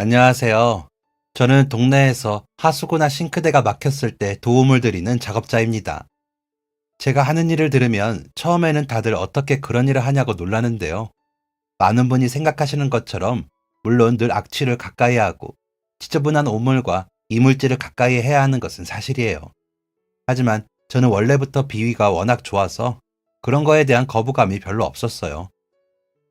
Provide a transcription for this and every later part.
안녕하세요. 저는 동네에서 하수구나 싱크대가 막혔을 때 도움을 드리는 작업자입니다. 제가 하는 일을 들으면 처음에는 다들 어떻게 그런 일을 하냐고 놀라는데요. 많은 분이 생각하시는 것처럼 물론 늘 악취를 가까이 하고 지저분한 오물과 이물질을 가까이 해야 하는 것은 사실이에요. 하지만 저는 원래부터 비위가 워낙 좋아서 그런 거에 대한 거부감이 별로 없었어요.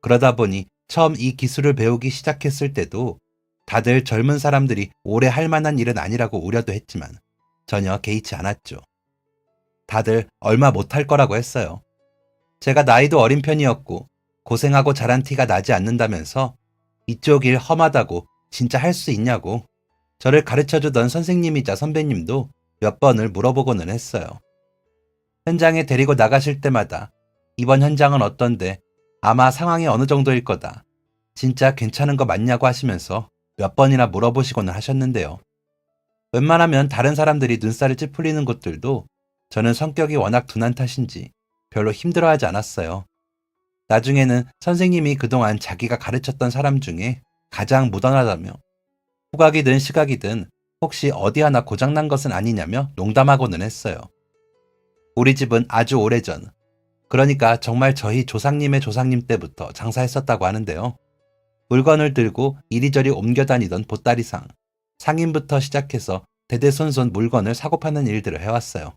그러다 보니 처음 이 기술을 배우기 시작했을 때도 다들 젊은 사람들이 오래 할 만한 일은 아니라고 우려도 했지만 전혀 개의치 않았죠. 다들 얼마 못할 거라고 했어요. 제가 나이도 어린 편이었고 고생하고 잘한 티가 나지 않는다면서 이쪽 일 험하다고 진짜 할 수 있냐고 저를 가르쳐주던 선생님이자 선배님도 몇 번을 물어보고는 했어요. 현장에 데리고 나가실 때마다 이번 현장은 어떤데 아마 상황이 어느 정도일 거다. 진짜 괜찮은 거 맞냐고 하시면서 몇 번이나 물어보시고는 하셨는데요. 웬만하면 다른 사람들이 눈살을 찌푸리는 곳들도 저는 성격이 워낙 둔한 탓인지 별로 힘들어하지 않았어요. 나중에는 선생님이 그동안 자기가 가르쳤던 사람 중에 가장 무던하다며 후각이든 시각이든 혹시 어디 하나 고장난 것은 아니냐며 농담하고는 했어요. 우리 집은 아주 오래전, 그러니까 정말 저희 조상님의 조상님 때부터 장사했었다고 하는데요. 물건을 들고 이리저리 옮겨 다니던 보따리상, 상인부터 시작해서 대대손손 물건을 사고 파는 일들을 해왔어요.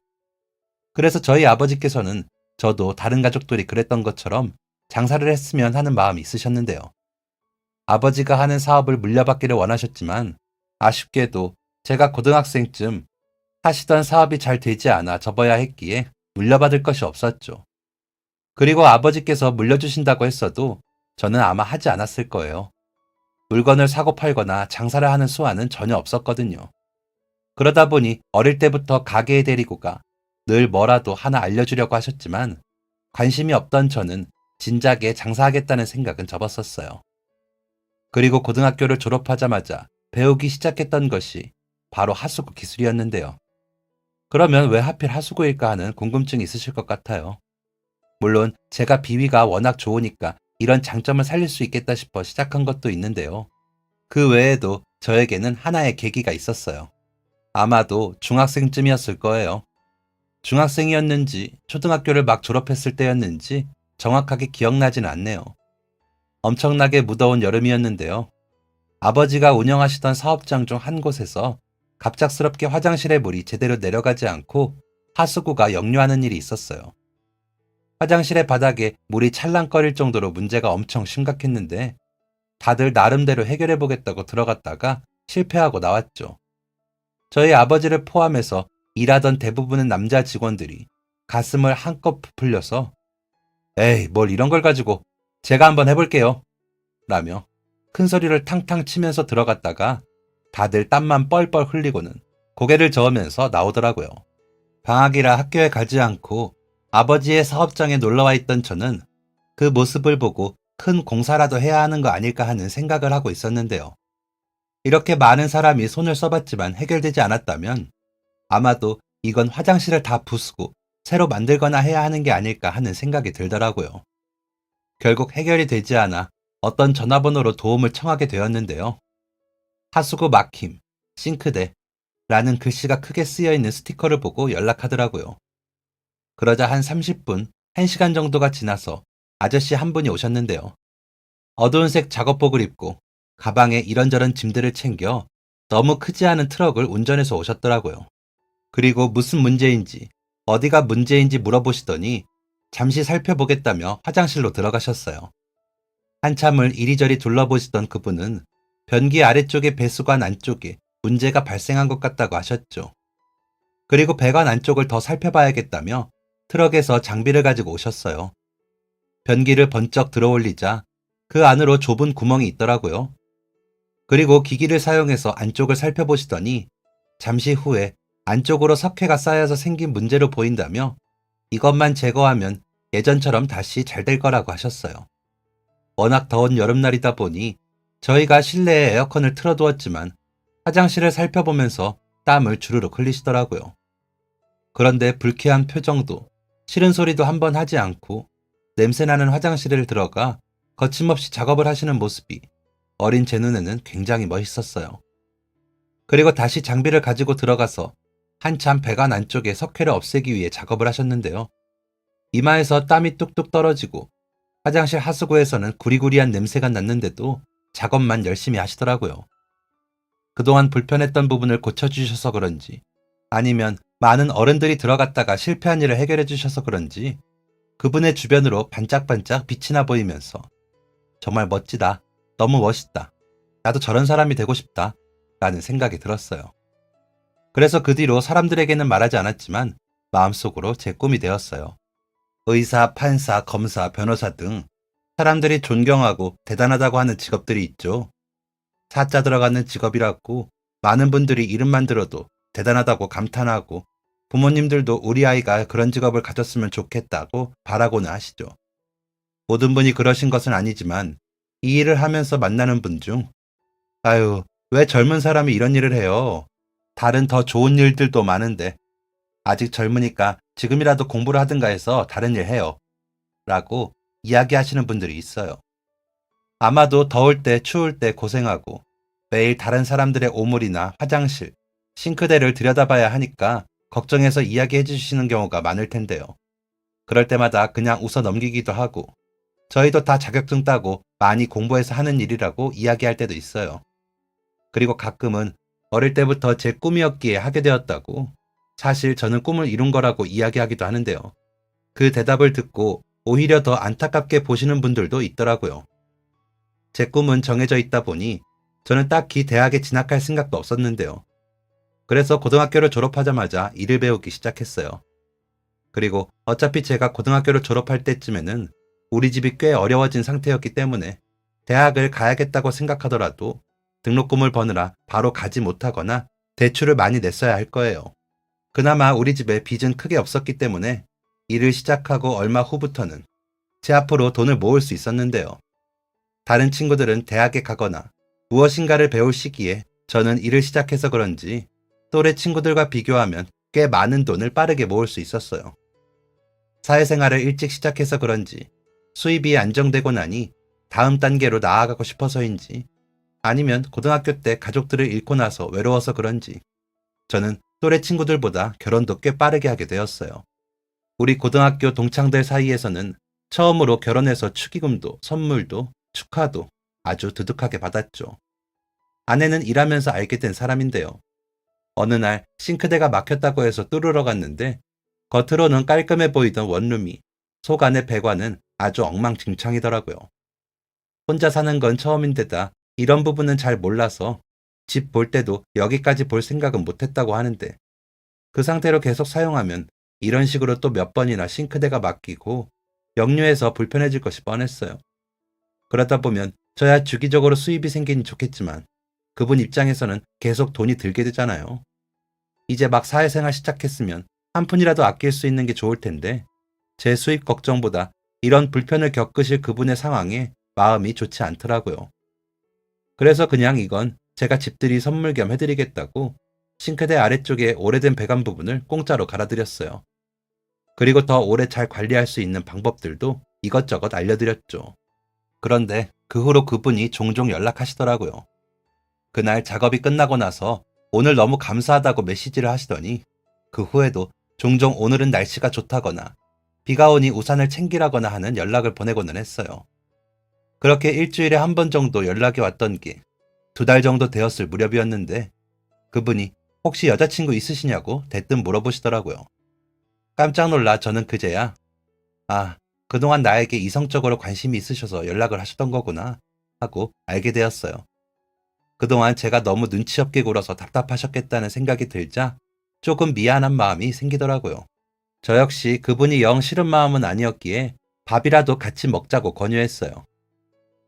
그래서 저희 아버지께서는 저도 다른 가족들이 그랬던 것처럼 장사를 했으면 하는 마음이 있으셨는데요. 아버지가 하는 사업을 물려받기를 원하셨지만 아쉽게도 제가 고등학생쯤 하시던 사업이 잘 되지 않아 접어야 했기에 물려받을 것이 없었죠. 그리고 아버지께서 물려주신다고 했어도 저는 아마 하지 않았을 거예요. 물건을 사고 팔거나 장사를 하는 수완은 전혀 없었거든요. 그러다 보니 어릴 때부터 가게에 데리고 가 늘 뭐라도 하나 알려주려고 하셨지만 관심이 없던 저는 진작에 장사하겠다는 생각은 접었었어요. 그리고 고등학교를 졸업하자마자 배우기 시작했던 것이 바로 하수구 기술이었는데요. 그러면 왜 하필 하수구일까 하는 궁금증이 있으실 것 같아요. 물론 제가 비위가 워낙 좋으니까 이런 장점을 살릴 수 있겠다 싶어 시작한 것도 있는데요. 그 외에도 저에게는 하나의 계기가 있었어요. 아마도 중학생쯤이었을 거예요. 중학생이었는지 초등학교를 막 졸업했을 때였는지 정확하게 기억나지는 않네요. 엄청나게 무더운 여름이었는데요. 아버지가 운영하시던 사업장 중 한 곳에서 갑작스럽게 화장실의 물이 제대로 내려가지 않고 하수구가 역류하는 일이 있었어요. 화장실의 바닥에 물이 찰랑거릴 정도로 문제가 엄청 심각했는데 다들 나름대로 해결해 보겠다고 들어갔다가 실패하고 나왔죠. 저희 아버지를 포함해서 일하던 대부분의 남자 직원들이 가슴을 한껏 부풀려서 에이, 뭘 이런 걸 가지고 제가 한번 해볼게요. 라며 큰 소리를 탕탕 치면서 들어갔다가 다들 땀만 뻘뻘 흘리고는 고개를 저으면서 나오더라고요. 방학이라 학교에 가지 않고 아버지의 사업장에 놀러와 있던 저는 그 모습을 보고 큰 공사라도 해야 하는 거 아닐까 하는 생각을 하고 있었는데요. 이렇게 많은 사람이 손을 써봤지만 해결되지 않았다면 아마도 이건 화장실을 다 부수고 새로 만들거나 해야 하는 게 아닐까 하는 생각이 들더라고요. 결국 해결이 되지 않아 어떤 전화번호로 도움을 청하게 되었는데요. 하수구 막힘, 싱크대 라는 글씨가 크게 쓰여 있는 스티커를 보고 연락하더라고요. 그러자 한 30분, 1시간 정도가 지나서 아저씨 한 분이 오셨는데요. 어두운 색 작업복을 입고 가방에 이런저런 짐들을 챙겨 너무 크지 않은 트럭을 운전해서 오셨더라고요. 그리고 무슨 문제인지, 어디가 문제인지 물어보시더니 잠시 살펴보겠다며 화장실로 들어가셨어요. 한참을 이리저리 둘러보시던 그분은 변기 아래쪽의 배수관 안쪽에 문제가 발생한 것 같다고 하셨죠. 그리고 배관 안쪽을 더 살펴봐야겠다며 트럭에서 장비를 가지고 오셨어요. 변기를 번쩍 들어올리자 그 안으로 좁은 구멍이 있더라고요. 그리고 기기를 사용해서 안쪽을 살펴보시더니 잠시 후에 안쪽으로 석회가 쌓여서 생긴 문제로 보인다며 이것만 제거하면 예전처럼 다시 잘 될 거라고 하셨어요. 워낙 더운 여름날이다 보니 저희가 실내에 에어컨을 틀어두었지만 화장실을 살펴보면서 땀을 주르륵 흘리시더라고요. 그런데 불쾌한 표정도 싫은 소리도 한번 하지 않고 냄새나는 화장실을 들어가 거침없이 작업을 하시는 모습이 어린 제 눈에는 굉장히 멋있었어요. 그리고 다시 장비를 가지고 들어가서 한참 배관 안쪽에 석회를 없애기 위해 작업을 하셨는데요. 이마에서 땀이 뚝뚝 떨어지고 화장실 하수구에서는 구리구리한 냄새가 났는데도 작업만 열심히 하시더라고요. 그동안 불편했던 부분을 고쳐주셔서 그런지, 아니면 많은 어른들이 들어갔다가 실패한 일을 해결해 주셔서 그런지 그분의 주변으로 반짝반짝 빛이 나 보이면서 정말 멋지다, 너무 멋있다, 나도 저런 사람이 되고 싶다 라는 생각이 들었어요. 그래서 그 뒤로 사람들에게는 말하지 않았지만 마음속으로 제 꿈이 되었어요. 의사, 판사, 검사, 변호사 등 사람들이 존경하고 대단하다고 하는 직업들이 있죠. 사자 들어가는 직업이라고 많은 분들이 이름만 들어도 대단하다고 감탄하고 부모님들도 우리 아이가 그런 직업을 가졌으면 좋겠다고 바라고는 하시죠. 모든 분이 그러신 것은 아니지만 이 일을 하면서 만나는 분 중 아유, 왜 젊은 사람이 이런 일을 해요? 다른 더 좋은 일들도 많은데 아직 젊으니까 지금이라도 공부를 하든가 해서 다른 일 해요. 라고 이야기하시는 분들이 있어요. 아마도 더울 때 추울 때 고생하고 매일 다른 사람들의 오물이나 화장실, 싱크대를 들여다봐야 하니까 걱정해서 이야기해 주시는 경우가 많을 텐데요. 그럴 때마다 그냥 웃어 넘기기도 하고 저희도 다 자격증 따고 많이 공부해서 하는 일이라고 이야기할 때도 있어요. 그리고 가끔은 어릴 때부터 제 꿈이었기에 하게 되었다고, 사실 저는 꿈을 이룬 거라고 이야기하기도 하는데요. 그 대답을 듣고 오히려 더 안타깝게 보시는 분들도 있더라고요. 제 꿈은 정해져 있다 보니 저는 딱히 대학에 진학할 생각도 없었는데요. 그래서 고등학교를 졸업하자마자 일을 배우기 시작했어요. 그리고 어차피 제가 고등학교를 졸업할 때쯤에는 우리 집이 꽤 어려워진 상태였기 때문에 대학을 가야겠다고 생각하더라도 등록금을 버느라 바로 가지 못하거나 대출을 많이 냈어야 할 거예요. 그나마 우리 집에 빚은 크게 없었기 때문에 일을 시작하고 얼마 후부터는 제 앞으로 돈을 모을 수 있었는데요. 다른 친구들은 대학에 가거나 무엇인가를 배울 시기에 저는 일을 시작해서 그런지 또래 친구들과 비교하면 꽤 많은 돈을 빠르게 모을 수 있었어요. 사회생활을 일찍 시작해서 그런지 수입이 안정되고 나니 다음 단계로 나아가고 싶어서인지, 아니면 고등학교 때 가족들을 잃고 나서 외로워서 그런지 저는 또래 친구들보다 결혼도 꽤 빠르게 하게 되었어요. 우리 고등학교 동창들 사이에서는 처음으로 결혼해서 축의금도 선물도 축하도 아주 두둑하게 받았죠. 아내는 일하면서 알게 된 사람인데요. 어느 날 싱크대가 막혔다고 해서 뚫으러 갔는데 겉으로는 깔끔해 보이던 원룸이 속 안의 배관은 아주 엉망진창이더라고요. 혼자 사는 건 처음인데다 이런 부분은 잘 몰라서 집 볼 때도 여기까지 볼 생각은 못했다고 하는데, 그 상태로 계속 사용하면 이런 식으로 또 몇 번이나 싱크대가 막히고 역류해서 불편해질 것이 뻔했어요. 그러다 보면 저야 주기적으로 수입이 생기니 좋겠지만 그분 입장에서는 계속 돈이 들게 되잖아요. 이제 막 사회생활 시작했으면 한 푼이라도 아낄 수 있는 게 좋을 텐데 제 수입 걱정보다 이런 불편을 겪으실 그분의 상황에 마음이 좋지 않더라고요. 그래서 그냥 이건 제가 집들이 선물 겸 해드리겠다고 싱크대 아래쪽에 오래된 배관 부분을 공짜로 갈아드렸어요. 그리고 더 오래 잘 관리할 수 있는 방법들도 이것저것 알려드렸죠. 그런데 그 후로 그분이 종종 연락하시더라고요. 그날 작업이 끝나고 나서 오늘 너무 감사하다고 메시지를 하시더니 그 후에도 종종 오늘은 날씨가 좋다거나 비가 오니 우산을 챙기라거나 하는 연락을 보내고는 했어요. 그렇게 일주일에 한 번 정도 연락이 왔던 게 2달 정도 되었을 무렵이었는데 그분이 혹시 여자친구 있으시냐고 대뜸 물어보시더라고요. 깜짝 놀라 저는 그제야 아, 그동안 나에게 이성적으로 관심이 있으셔서 연락을 하셨던 거구나 하고 알게 되었어요. 그동안 제가 너무 눈치 없게 굴어서 답답하셨겠다는 생각이 들자 조금 미안한 마음이 생기더라고요. 저 역시 그분이 영 싫은 마음은 아니었기에 밥이라도 같이 먹자고 권유했어요.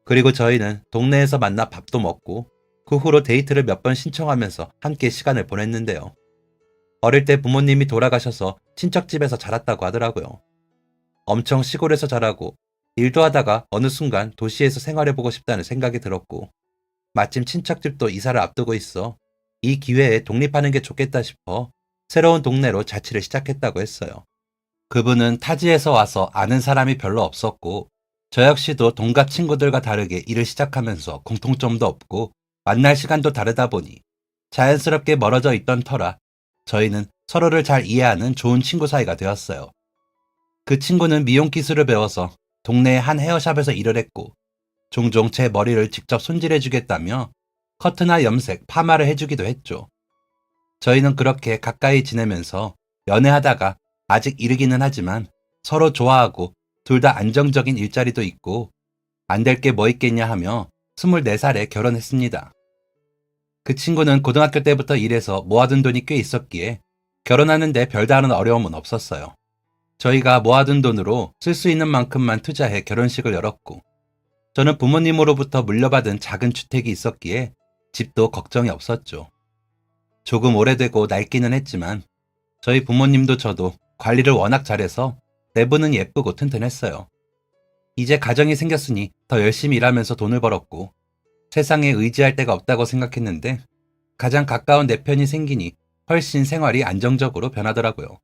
그리고 저희는 동네에서 만나 밥도 먹고 그 후로 데이트를 몇 번 신청하면서 함께 시간을 보냈는데요. 어릴 때 부모님이 돌아가셔서 친척집에서 자랐다고 하더라고요. 엄청 시골에서 자라고 일도 하다가 어느 순간 도시에서 생활해보고 싶다는 생각이 들었고, 마침 친척집도 이사를 앞두고 있어 이 기회에 독립하는 게 좋겠다 싶어 새로운 동네로 자취를 시작했다고 했어요. 그분은 타지에서 와서 아는 사람이 별로 없었고 저 역시도 동갑 친구들과 다르게 일을 시작하면서 공통점도 없고 만날 시간도 다르다 보니 자연스럽게 멀어져 있던 터라 저희는 서로를 잘 이해하는 좋은 친구 사이가 되었어요. 그 친구는 미용 기술을 배워서 동네의 한 헤어샵에서 일을 했고 종종 제 머리를 직접 손질해주겠다며 커트나 염색, 파마를 해주기도 했죠. 저희는 그렇게 가까이 지내면서 연애하다가 아직 이르기는 하지만 서로 좋아하고 둘 다 안정적인 일자리도 있고 안 될 게 뭐 있겠냐 하며 24살에 결혼했습니다. 그 친구는 고등학교 때부터 일해서 모아둔 돈이 꽤 있었기에 결혼하는데 별다른 어려움은 없었어요. 저희가 모아둔 돈으로 쓸 수 있는 만큼만 투자해 결혼식을 열었고 저는 부모님으로부터 물려받은 작은 주택이 있었기에 집도 걱정이 없었죠. 조금 오래되고 낡기는 했지만 저희 부모님도 저도 관리를 워낙 잘해서 내부는 예쁘고 튼튼했어요. 이제 가정이 생겼으니 더 열심히 일하면서 돈을 벌었고 세상에 의지할 데가 없다고 생각했는데 가장 가까운 내 편이 생기니 훨씬 생활이 안정적으로 변하더라고요.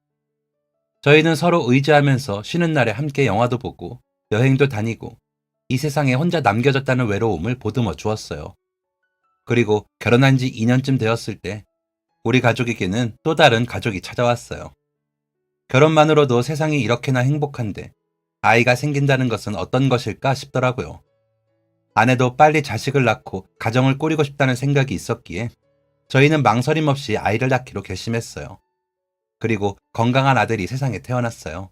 저희는 서로 의지하면서 쉬는 날에 함께 영화도 보고 여행도 다니고 이 세상에 혼자 남겨졌다는 외로움을 보듬어 주었어요. 그리고 결혼한 지 2년쯤 되었을 때 우리 가족에게는 또 다른 가족이 찾아왔어요. 결혼만으로도 세상이 이렇게나 행복한데 아이가 생긴다는 것은 어떤 것일까 싶더라고요. 아내도 빨리 자식을 낳고 가정을 꾸리고 싶다는 생각이 있었기에 저희는 망설임 없이 아이를 낳기로 결심했어요. 그리고 건강한 아들이 세상에 태어났어요.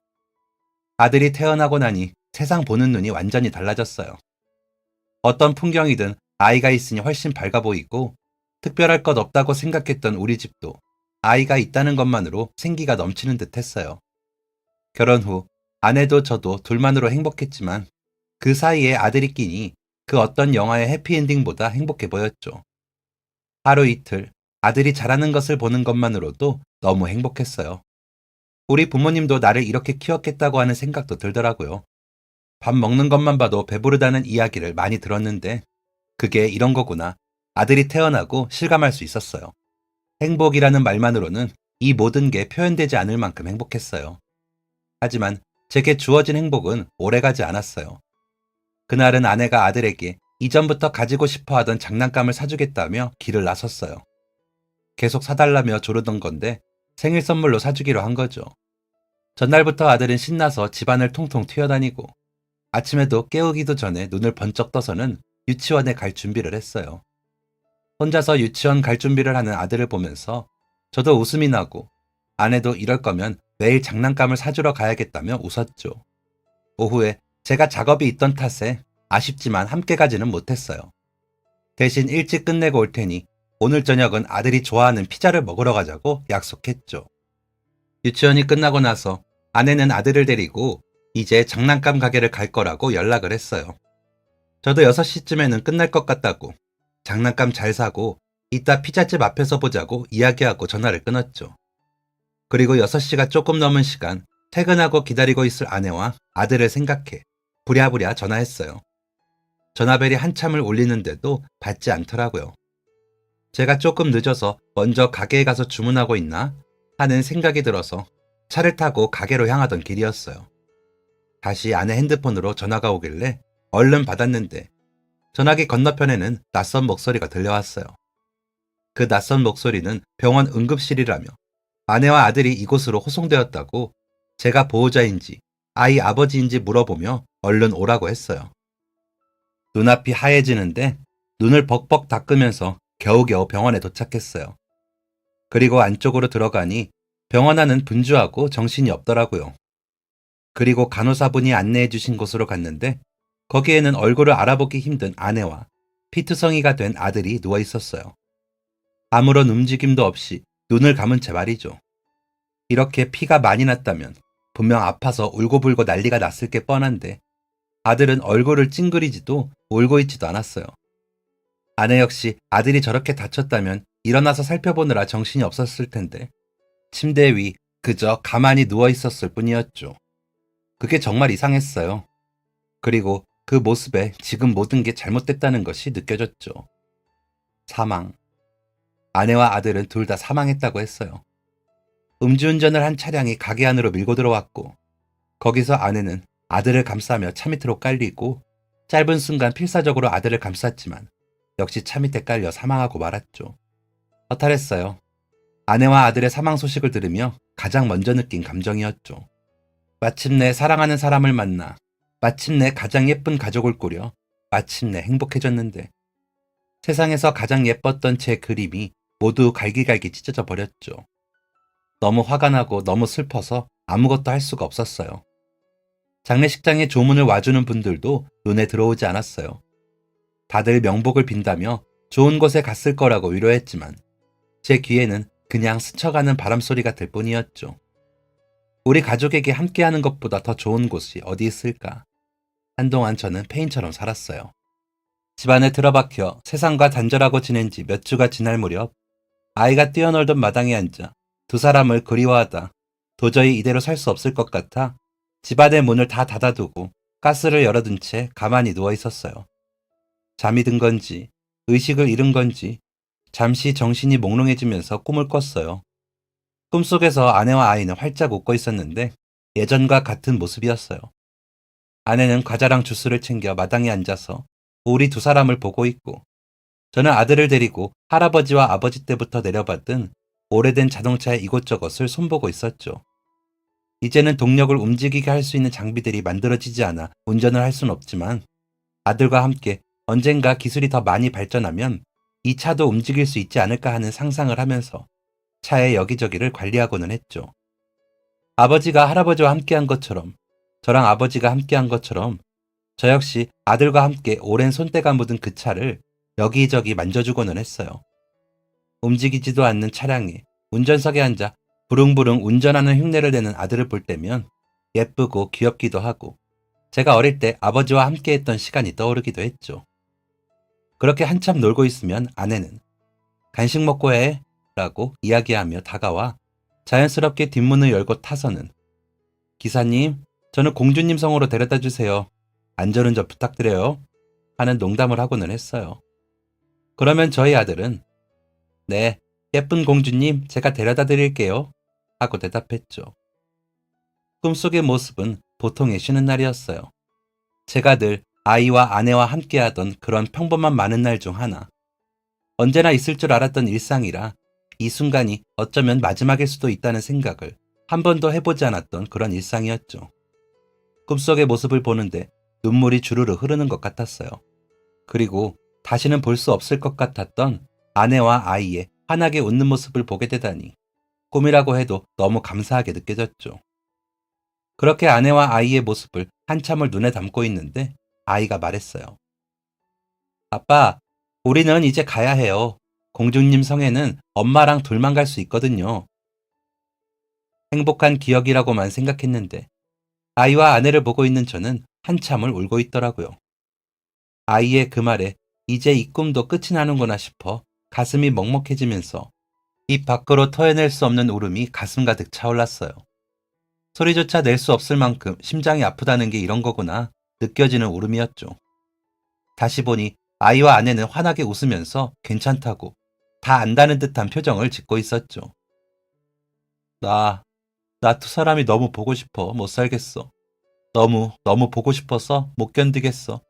아들이 태어나고 나니 세상 보는 눈이 완전히 달라졌어요. 어떤 풍경이든 아이가 있으니 훨씬 밝아 보이고 특별할 것 없다고 생각했던 우리 집도 아이가 있다는 것만으로 생기가 넘치는 듯 했어요. 결혼 후 아내도 저도 둘만으로 행복했지만 그 사이에 아들이 끼니 그 어떤 영화의 해피엔딩보다 행복해 보였죠. 하루 이틀 아들이 자라는 것을 보는 것만으로도 너무 행복했어요. 우리 부모님도 나를 이렇게 키웠겠다고 하는 생각도 들더라고요. 밥 먹는 것만 봐도 배부르다는 이야기를 많이 들었는데 그게 이런 거구나. 아들이 태어나고 실감할 수 있었어요. 행복이라는 말만으로는 이 모든 게 표현되지 않을 만큼 행복했어요. 하지만 제게 주어진 행복은 오래가지 않았어요. 그날은 아내가 아들에게 이전부터 가지고 싶어 하던 장난감을 사주겠다며 길을 나섰어요. 계속 사달라며 조르던 건데 생일 선물로 사주기로 한 거죠. 전날부터 아들은 신나서 집안을 통통 튀어다니고 아침에도 깨우기도 전에 눈을 번쩍 떠서는 유치원에 갈 준비를 했어요. 혼자서 유치원 갈 준비를 하는 아들을 보면서 저도 웃음이 나고 아내도 이럴 거면 매일 장난감을 사주러 가야겠다며 웃었죠. 오후에 제가 작업이 있던 탓에 아쉽지만 함께 가지는 못했어요. 대신 일찍 끝내고 올 테니 오늘 저녁은 아들이 좋아하는 피자를 먹으러 가자고 약속했죠. 유치원이 끝나고 나서 아내는 아들을 데리고 이제 장난감 가게를 갈 거라고 연락을 했어요. 저도 6시쯤에는 끝날 것 같다고 장난감 잘 사고 이따 피자집 앞에서 보자고 이야기하고 전화를 끊었죠. 그리고 6시가 조금 넘은 시간 퇴근하고 기다리고 있을 아내와 아들을 생각해 부랴부랴 전화했어요. 전화벨이 한참을 울리는데도 받지 않더라고요. 제가 조금 늦어서 먼저 가게에 가서 주문하고 있나 하는 생각이 들어서 차를 타고 가게로 향하던 길이었어요. 다시 아내 핸드폰으로 전화가 오길래 얼른 받았는데 전화기 건너편에는 낯선 목소리가 들려왔어요. 그 낯선 목소리는 병원 응급실이라며 아내와 아들이 이곳으로 호송되었다고 제가 보호자인지 아이 아버지인지 물어보며 얼른 오라고 했어요. 눈앞이 하얘지는데 눈을 벅벅 닦으면서 겨우겨우 병원에 도착했어요. 그리고 안쪽으로 들어가니 병원 안은 분주하고 정신이 없더라고요. 그리고 간호사분이 안내해 주신 곳으로 갔는데 거기에는 얼굴을 알아보기 힘든 아내와 피투성이가 된 아들이 누워 있었어요. 아무런 움직임도 없이 눈을 감은 채 말이죠. 이렇게 피가 많이 났다면 분명 아파서 울고불고 난리가 났을 게 뻔한데 아들은 얼굴을 찡그리지도 울고 있지도 않았어요. 아내 역시 아들이 저렇게 다쳤다면 일어나서 살펴보느라 정신이 없었을 텐데 침대 위 그저 가만히 누워 있었을 뿐이었죠. 그게 정말 이상했어요. 그리고 그 모습에 지금 모든 게 잘못됐다는 것이 느껴졌죠. 사망. 아내와 아들은 둘 다 사망했다고 했어요. 음주운전을 한 차량이 가게 안으로 밀고 들어왔고 거기서 아내는 아들을 감싸며 차 밑으로 깔리고 짧은 순간 필사적으로 아들을 감쌌지만 역시 차 밑에 깔려 사망하고 말았죠. 허탈했어요. 아내와 아들의 사망 소식을 들으며 가장 먼저 느낀 감정이었죠. 마침내 사랑하는 사람을 만나, 마침내 가장 예쁜 가족을 꾸려, 마침내 행복해졌는데 세상에서 가장 예뻤던 제 그림이 모두 갈기갈기 찢어져 버렸죠. 너무 화가 나고 너무 슬퍼서 아무것도 할 수가 없었어요. 장례식장에 조문을 와주는 분들도 눈에 들어오지 않았어요. 다들 명복을 빈다며 좋은 곳에 갔을 거라고 위로했지만 제 귀에는 그냥 스쳐가는 바람소리가 들 뿐이었죠. 우리 가족에게 함께하는 것보다 더 좋은 곳이 어디 있을까? 한동안 저는 페인처럼 살았어요. 집안에 틀어박혀 세상과 단절하고 지낸 지 몇 주가 지날 무렵 아이가 뛰어놀던 마당에 앉아 두 사람을 그리워하다 도저히 이대로 살 수 없을 것 같아 집안의 문을 다 닫아두고 가스를 열어둔 채 가만히 누워 있었어요. 잠이 든 건지 의식을 잃은 건지 잠시 정신이 몽롱해지면서 꿈을 꿨어요. 꿈속에서 아내와 아이는 활짝 웃고 있었는데 예전과 같은 모습이었어요. 아내는 과자랑 주스를 챙겨 마당에 앉아서 우리 두 사람을 보고 있고 저는 아들을 데리고 할아버지와 아버지 때부터 내려받은 오래된 자동차의 이곳저곳을 손보고 있었죠. 이제는 동력을 움직이게 할 수 있는 장비들이 만들어지지 않아 운전을 할 수는 없지만 아들과 함께 언젠가 기술이 더 많이 발전하면 이 차도 움직일 수 있지 않을까 하는 상상을 하면서 차의 여기저기를 관리하고는 했죠. 아버지가 할아버지와 함께한 것처럼 저랑 아버지가 함께한 것처럼 저 역시 아들과 함께 오랜 손때가 묻은 그 차를 여기저기 만져주고는 했어요. 움직이지도 않는 차량에 운전석에 앉아 부릉부릉 운전하는 흉내를 내는 아들을 볼 때면 예쁘고 귀엽기도 하고 제가 어릴 때 아버지와 함께했던 시간이 떠오르기도 했죠. 그렇게 한참 놀고 있으면 아내는 간식 먹고 해 라고 이야기하며 다가와 자연스럽게 뒷문을 열고 타서는 기사님, 저는 공주님 성으로 데려다 주세요. 안전운전 부탁드려요. 하는 농담을 하고는 했어요. 그러면 저희 아들은 네, 예쁜 공주님 제가 데려다 드릴게요. 하고 대답했죠. 꿈속의 모습은 보통의 쉬는 날이었어요. 제가 늘 아이와 아내와 함께하던 그런 평범한 많은 날 중 하나. 언제나 있을 줄 알았던 일상이라 이 순간이 어쩌면 마지막일 수도 있다는 생각을 한 번도 해보지 않았던 그런 일상이었죠. 꿈속의 모습을 보는데 눈물이 주르르 흐르는 것 같았어요. 그리고 다시는 볼 수 없을 것 같았던 아내와 아이의 환하게 웃는 모습을 보게 되다니 꿈이라고 해도 너무 감사하게 느껴졌죠. 그렇게 아내와 아이의 모습을 한참을 눈에 담고 있는데 아이가 말했어요. 아빠, 우리는 이제 가야 해요. 공주님 성에는 엄마랑 둘만 갈 수 있거든요. 행복한 기억이라고만 생각했는데 아이와 아내를 보고 있는 저는 한참을 울고 있더라고요. 아이의 그 말에 이제 이 꿈도 끝이 나는구나 싶어 가슴이 먹먹해지면서 입 밖으로 토해낼 수 없는 울음이 가슴 가득 차올랐어요. 소리조차 낼 수 없을 만큼 심장이 아프다는 게 이런 거구나 느껴지는 울음이었죠. 다시 보니 아이와 아내는 환하게 웃으면서 괜찮다고 다 안다는 듯한 표정을 짓고 있었죠. 나 두 사람이 너무 보고 싶어 못 살겠어. 너무 보고 싶어서 못 견디겠어.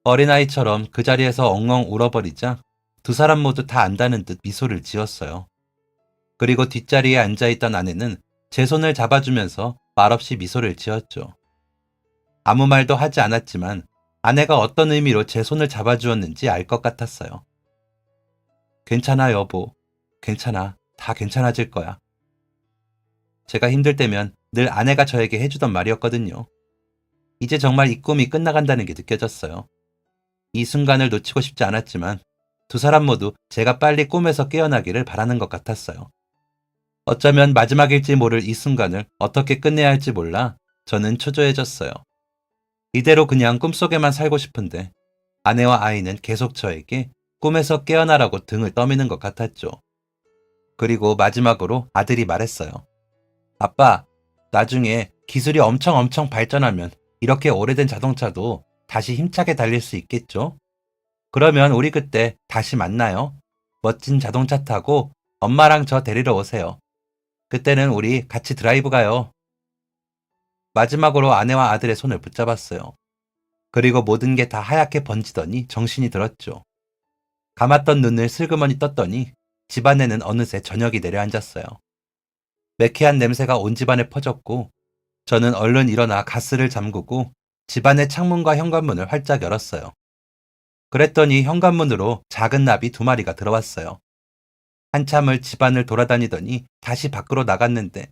어린아이처럼 그 자리에서 엉엉 울어버리자 두 사람 모두 다 안다는 듯 미소를 지었어요. 그리고 뒷자리에 앉아있던 아내는 제 손을 잡아주면서 말없이 미소를 지었죠. 아무 말도 하지 않았지만 아내가 어떤 의미로 제 손을 잡아주었는지 알 것 같았어요. 괜찮아, 여보. 괜찮아. 다 괜찮아질 거야. 제가 힘들 때면 늘 아내가 저에게 해주던 말이었거든요. 이제 정말 이 꿈이 끝나간다는 게 느껴졌어요. 이 순간을 놓치고 싶지 않았지만 두 사람 모두 제가 빨리 꿈에서 깨어나기를 바라는 것 같았어요. 어쩌면 마지막일지 모를 이 순간을 어떻게 끝내야 할지 몰라 저는 초조해졌어요. 이대로 그냥 꿈속에만 살고 싶은데 아내와 아이는 계속 저에게 꿈에서 깨어나라고 등을 떠미는 것 같았죠. 그리고 마지막으로 아들이 말했어요. 아빠, 나중에 기술이 엄청 발전하면 이렇게 오래된 자동차도 다시 힘차게 달릴 수 있겠죠? 그러면 우리 그때 다시 만나요. 멋진 자동차 타고 엄마랑 저 데리러 오세요. 그때는 우리 같이 드라이브 가요. 마지막으로 아내와 아들의 손을 붙잡았어요. 그리고 모든 게 다 하얗게 번지더니 정신이 들었죠. 감았던 눈을 슬그머니 떴더니 집안에는 어느새 저녁이 내려앉았어요. 매캐한 냄새가 온 집안에 퍼졌고 저는 얼른 일어나 가스를 잠그고 집안의 창문과 현관문을 활짝 열었어요. 그랬더니 현관문으로 작은 나비 2마리가 들어왔어요. 한참을 집안을 돌아다니더니 다시 밖으로 나갔는데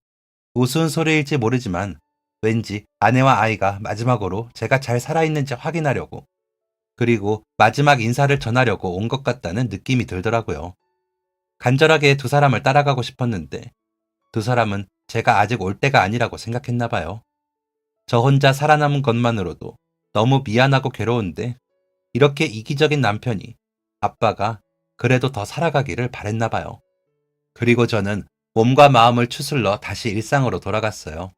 우스운 소리일지 모르지만 왠지 아내와 아이가 마지막으로 제가 잘 살아있는지 확인하려고 그리고 마지막 인사를 전하려고 온 것 같다는 느낌이 들더라고요. 간절하게 2사람을 따라가고 싶었는데 2사람은 제가 아직 올 때가 아니라고 생각했나 봐요. 저 혼자 살아남은 것만으로도 너무 미안하고 괴로운데 이렇게 이기적인 남편이 아빠가 그래도 더 살아가기를 바랬나 봐요. 그리고 저는 몸과 마음을 추슬러 다시 일상으로 돌아갔어요.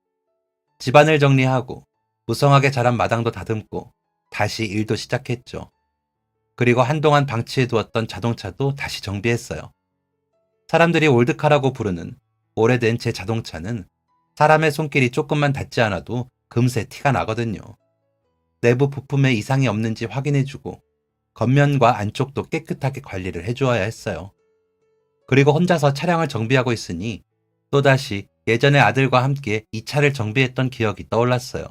집안을 정리하고 무성하게 자란 마당도 다듬고 다시 일도 시작했죠. 그리고 한동안 방치해두었던 자동차도 다시 정비했어요. 사람들이 올드카라고 부르는 오래된 제 자동차는 사람의 손길이 조금만 닿지 않아도 금세 티가 나거든요. 내부 부품에 이상이 없는지 확인해주고 겉면과 안쪽도 깨끗하게 관리를 해주어야 했어요. 그리고 혼자서 차량을 정비하고 있으니 또다시 예전에 아들과 함께 이 차를 정비했던 기억이 떠올랐어요.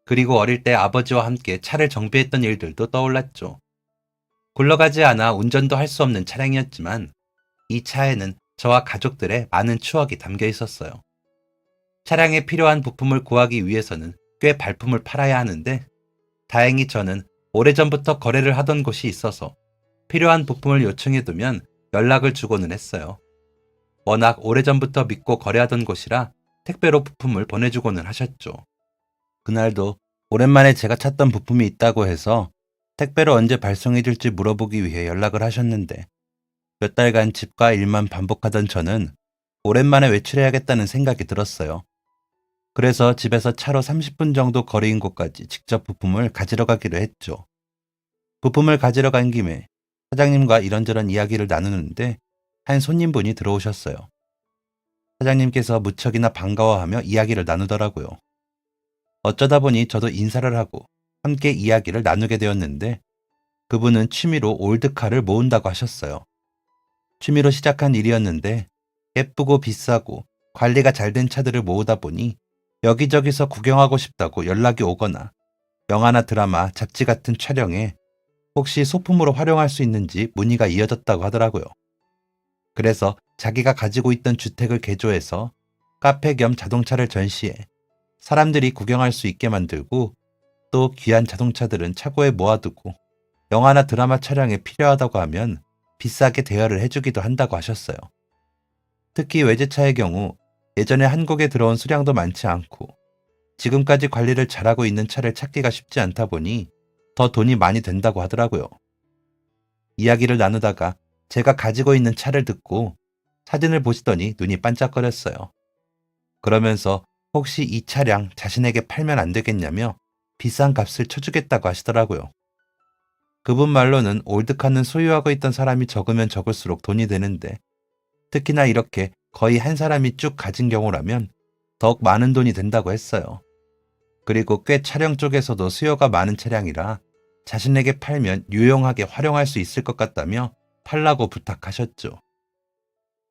그리고 어릴 때 아버지와 함께 차를 정비했던 일들도 떠올랐죠. 굴러가지 않아 운전도 할 수 없는 차량이었지만 이 차에는 저와 가족들의 많은 추억이 담겨 있었어요. 차량에 필요한 부품을 구하기 위해서는 꽤 발품을 팔아야 하는데 다행히 저는 오래전부터 거래를 하던 곳이 있어서 필요한 부품을 요청해두면 연락을 주고는 했어요. 워낙 오래전부터 믿고 거래하던 곳이라 택배로 부품을 보내주고는 하셨죠. 그날도 오랜만에 제가 찾던 부품이 있다고 해서 택배로 언제 발송해줄지 물어보기 위해 연락을 하셨는데 몇 달간 집과 일만 반복하던 저는 오랜만에 외출해야겠다는 생각이 들었어요. 그래서 집에서 차로 30분 정도 거리인 곳까지 직접 부품을 가지러 가기로 했죠. 부품을 가지러 간 김에 사장님과 이런저런 이야기를 나누는데 한 손님분이 들어오셨어요. 사장님께서 무척이나 반가워하며 이야기를 나누더라고요. 어쩌다 보니 저도 인사를 하고 함께 이야기를 나누게 되었는데 그분은 취미로 올드카를 모은다고 하셨어요. 취미로 시작한 일이었는데 예쁘고 비싸고 관리가 잘 된 차들을 모으다 보니 여기저기서 구경하고 싶다고 연락이 오거나 영화나 드라마, 잡지 같은 촬영에 혹시 소품으로 활용할 수 있는지 문의가 이어졌다고 하더라고요. 그래서 자기가 가지고 있던 주택을 개조해서 카페 겸 자동차를 전시해 사람들이 구경할 수 있게 만들고 또 귀한 자동차들은 차고에 모아두고 영화나 드라마 촬영에 필요하다고 하면 비싸게 대여를 해주기도 한다고 하셨어요. 특히 외제차의 경우 예전에 한국에 들어온 수량도 많지 않고 지금까지 관리를 잘하고 있는 차를 찾기가 쉽지 않다 보니 더 돈이 많이 된다고 하더라고요. 이야기를 나누다가 제가 가지고 있는 차를 듣고 사진을 보시더니 눈이 반짝거렸어요. 그러면서 혹시 이 차량 자신에게 팔면 안 되겠냐며 비싼 값을 쳐주겠다고 하시더라고요. 그분 말로는 올드카는 소유하고 있던 사람이 적으면 적을수록 돈이 되는데 특히나 이렇게 거의 한 사람이 쭉 가진 경우라면 더욱 많은 돈이 된다고 했어요. 그리고 꽤 차량 쪽에서도 수요가 많은 차량이라 자신에게 팔면 유용하게 활용할 수 있을 것 같다며 팔라고 부탁하셨죠.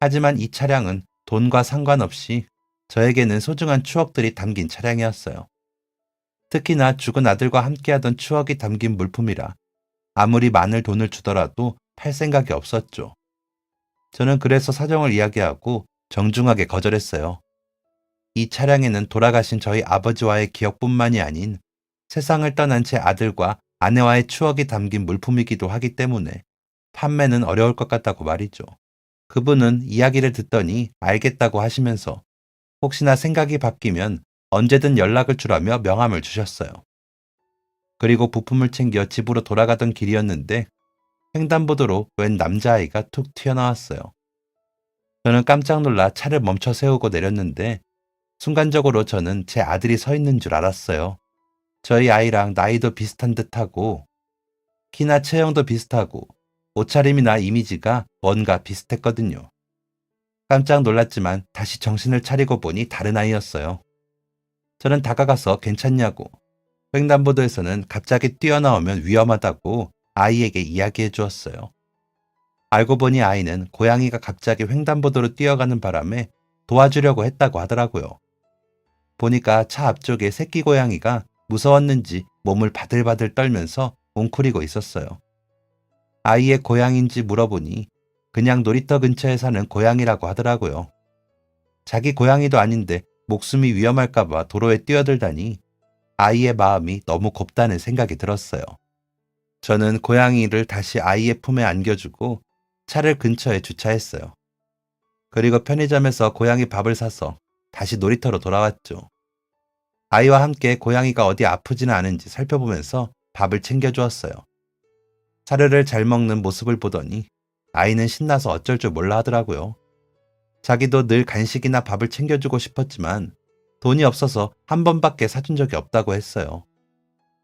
하지만 이 차량은 돈과 상관없이 저에게는 소중한 추억들이 담긴 차량이었어요. 특히나 죽은 아들과 함께하던 추억이 담긴 물품이라 아무리 많은 돈을 주더라도 팔 생각이 없었죠. 저는 그래서 사정을 이야기하고 정중하게 거절했어요. 이 차량에는 돌아가신 저희 아버지와의 기억뿐만이 아닌 세상을 떠난 제 아들과 아내와의 추억이 담긴 물품이기도 하기 때문에 판매는 어려울 것 같다고 말이죠. 그분은 이야기를 듣더니 알겠다고 하시면서 혹시나 생각이 바뀌면 언제든 연락을 주라며 명함을 주셨어요. 그리고 부품을 챙겨 집으로 돌아가던 길이었는데 횡단보도로 웬 남자아이가 툭 튀어나왔어요. 저는 깜짝 놀라 차를 멈춰 세우고 내렸는데 순간적으로 저는 제 아들이 서 있는 줄 알았어요. 저희 아이랑 나이도 비슷한 듯하고 키나 체형도 비슷하고 옷차림이나 이미지가 뭔가 비슷했거든요. 깜짝 놀랐지만 다시 정신을 차리고 보니 다른 아이였어요. 저는 다가가서 괜찮냐고, 횡단보도에서는 갑자기 뛰어나오면 위험하다고 아이에게 이야기해 주었어요. 알고 보니 아이는 고양이가 갑자기 횡단보도로 뛰어가는 바람에 도와주려고 했다고 하더라고요. 보니까 차 앞쪽에 새끼 고양이가 무서웠는지 몸을 바들바들 떨면서 웅크리고 있었어요. 아이의 고양인지 물어보니 그냥 놀이터 근처에 사는 고양이라고 하더라고요. 자기 고양이도 아닌데 목숨이 위험할까봐 도로에 뛰어들다니 아이의 마음이 너무 곱다는 생각이 들었어요. 저는 고양이를 다시 아이의 품에 안겨주고 차를 근처에 주차했어요. 그리고 편의점에서 고양이 밥을 사서 다시 놀이터로 돌아왔죠. 아이와 함께 고양이가 어디 아프지는 않은지 살펴보면서 밥을 챙겨주었어요. 사료를 잘 먹는 모습을 보더니 아이는 신나서 어쩔 줄 몰라 하더라고요. 자기도 늘 간식이나 밥을 챙겨주고 싶었지만 돈이 없어서 한 번밖에 사준 적이 없다고 했어요.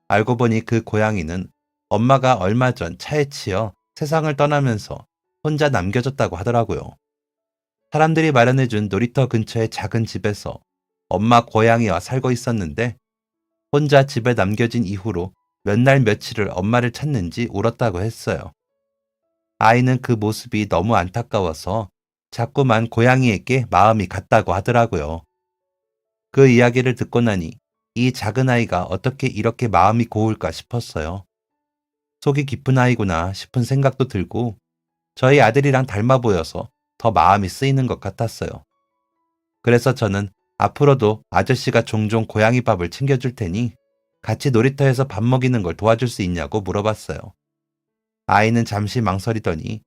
알고 보니 그 고양이는 엄마가 얼마 전 차에 치여 세상을 떠나면서 혼자 남겨졌다고 하더라고요. 사람들이 마련해준 놀이터 근처의 작은 집에서 엄마 고양이와 살고 있었는데 혼자 집에 남겨진 이후로 몇 날 며칠을 엄마를 찾는지 울었다고 했어요. 아이는 그 모습이 너무 안타까워서 자꾸만 고양이에게 마음이 갔다고 하더라고요. 그 이야기를 듣고 나니 이 작은 아이가 어떻게 이렇게 마음이 고울까 싶었어요. 속이 깊은 아이구나 싶은 생각도 들고 저희 아들이랑 닮아 보여서 더 마음이 쓰이는 것 같았어요. 그래서 저는 앞으로도 아저씨가 종종 고양이 밥을 챙겨줄 테니 같이 놀이터에서 밥 먹이는 걸 도와줄 수 있냐고 물어봤어요. 아이는 잠시 망설이더니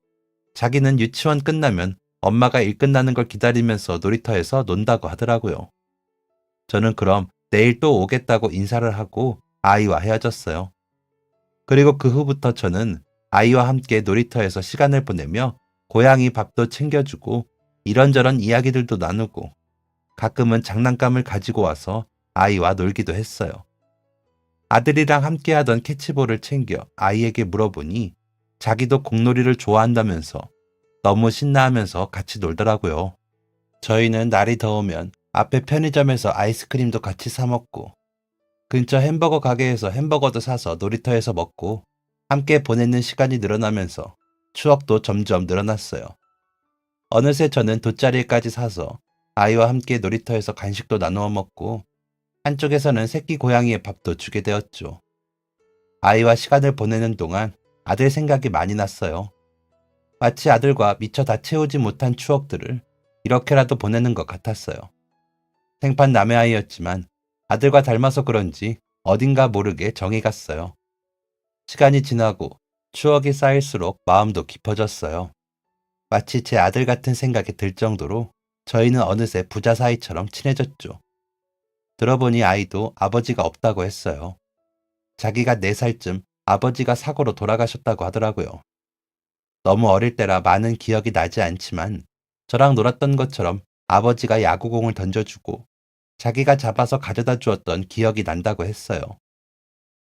자기는 유치원 끝나면 엄마가 일 끝나는 걸 기다리면서 놀이터에서 논다고 하더라고요. 저는 그럼 내일 또 오겠다고 인사를 하고 아이와 헤어졌어요. 그리고 그 후부터 저는 아이와 함께 놀이터에서 시간을 보내며 고양이 밥도 챙겨주고 이런저런 이야기들도 나누고 가끔은 장난감을 가지고 와서 아이와 놀기도 했어요. 아들이랑 함께 하던 캐치볼을 챙겨 아이에게 물어보니 자기도 공놀이를 좋아한다면서 너무 신나하면서 같이 놀더라고요. 저희는 날이 더우면 앞에 편의점에서 아이스크림도 같이 사 먹고 근처 햄버거 가게에서 햄버거도 사서 놀이터에서 먹고 함께 보내는 시간이 늘어나면서 추억도 점점 늘어났어요. 어느새 저는 돗자리까지 사서 아이와 함께 놀이터에서 간식도 나누어 먹고 한쪽에서는 새끼 고양이의 밥도 주게 되었죠. 아이와 시간을 보내는 동안 아들 생각이 많이 났어요. 마치 아들과 미처 다 채우지 못한 추억들을 이렇게라도 보내는 것 같았어요. 생판 남의 아이였지만 아들과 닮아서 그런지 어딘가 모르게 정이 갔어요. 시간이 지나고 추억이 쌓일수록 마음도 깊어졌어요. 마치 제 아들 같은 생각이 들 정도로 저희는 어느새 부자 사이처럼 친해졌죠. 들어보니 아이도 아버지가 없다고 했어요. 자기가 4살쯤 아버지가 사고로 돌아가셨다고 하더라고요. 너무 어릴 때라 많은 기억이 나지 않지만 저랑 놀았던 것처럼 아버지가 야구공을 던져주고 자기가 잡아서 가져다 주었던 기억이 난다고 했어요.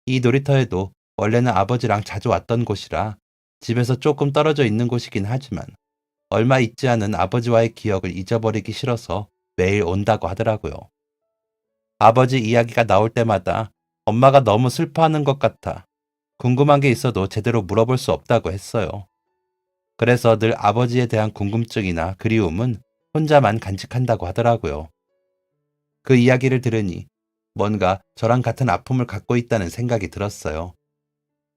이 놀이터에도 원래는 아버지랑 자주 왔던 곳이라 집에서 조금 떨어져 있는 곳이긴 하지만 얼마 있지 않은 아버지와의 기억을 잊어버리기 싫어서 매일 온다고 하더라고요. 아버지 이야기가 나올 때마다 엄마가 너무 슬퍼하는 것 같아 궁금한 게 있어도 제대로 물어볼 수 없다고 했어요. 그래서 늘 아버지에 대한 궁금증이나 그리움은 혼자만 간직한다고 하더라고요. 그 이야기를 들으니 뭔가 저랑 같은 아픔을 갖고 있다는 생각이 들었어요.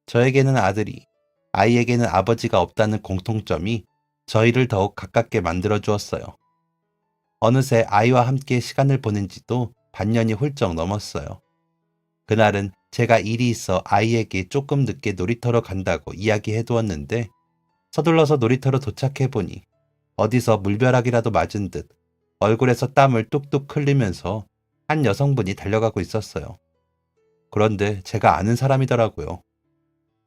저에게는 아들이, 아이에게는 아버지가 없다는 공통점이 저희를 더욱 가깝게 만들어 주었어요. 어느새 아이와 함께 시간을 보낸 지도 반년이 훌쩍 넘었어요. 그날은 제가 일이 있어 아이에게 조금 늦게 놀이터로 간다고 이야기해 두었는데 서둘러서 놀이터로 도착해 보니 어디서 물벼락이라도 맞은 듯 얼굴에서 땀을 뚝뚝 흘리면서 한 여성분이 달려가고 있었어요. 그런데 제가 아는 사람이더라고요.